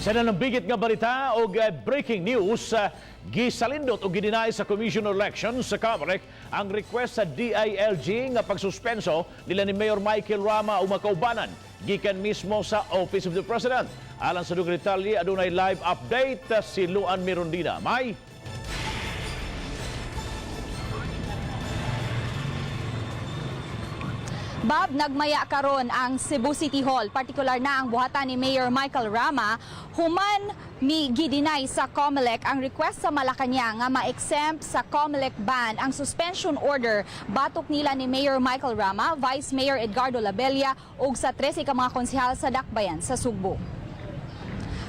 Sa nalambigit nga balita o breaking news, gisalindot o gidinay sa Commission on Elections sa COMELEC ang request sa DILG nga pagsuspenso nila ni Mayor Michael Rama o makaubanan gikan mismo sa Office of the President. Alang sa dugang detalye, adunay live update si Luan Mirondina. May Bob, nagmaya karon ang Cebu City Hall, partikular na ang buhatan ni Mayor Michael Rama, human mi gidinay sa COMELEC ang request sa Malacañang nga ma-exempt sa COMELEC ban ang suspension order batok nila ni Mayor Michael Rama, Vice Mayor Edgardo Labella ug sa 13 ka mga konsehal sa Dakbayan sa Sugbo.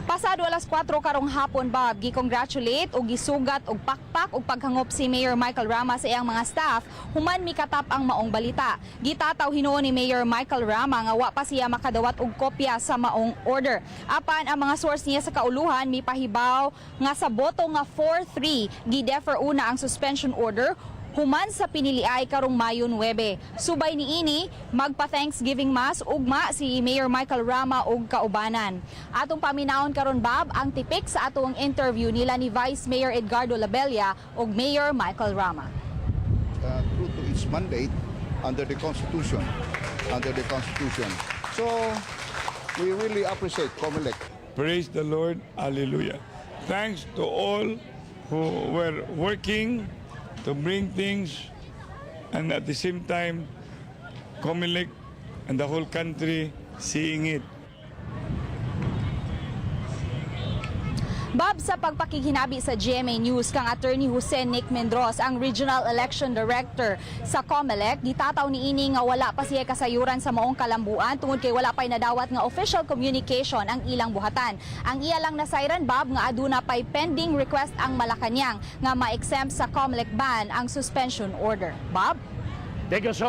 Pasado alas 4 karong hapon, Bob, gi-congratulate o gisugat og pakpak og paghangop si Mayor Michael Rama sa iyang mga staff human mikatap ang maong balita. Gitataw hinuon ni Mayor Michael Rama nga wa pa siya makadawat og kopya sa maong order. Apan ang mga source niya sa kauluhan mipahibaw nga sa boto nga 4-3 gi-defer una ang suspension order human sa piniliay karong Mayo 9. Subay niini, magpa-Thanksgiving Mass ugma si Mayor Michael Rama ug kaubanan. Atong paminawon karon, Bob, ang tipik sa atong interview nila ni Vice Mayor Edgardo Labella ug Mayor Michael Rama. True to its mandate under the Constitution. So, we really appreciate COMELEC. Praise the Lord. Hallelujah. Thanks to all who were working to bring things, and at the same time, COMELEC and the whole country seeing it. Bob, sa pagpakikinabi sa GMA News kang Attorney Jose Nick Mendros, ang Regional Election Director sa COMELEC, gitataw niini nga wala pa siya kasayuran sa maong kalambuan tungod kay wala pa'y nadawat nga official communication ang ilang buhatan. Ang iya lang nasayran, Bob, nga aduna pa'y pending request ang Malacañang nga ma-exempt sa COMELEC ban ang suspension order. Bob? thank you so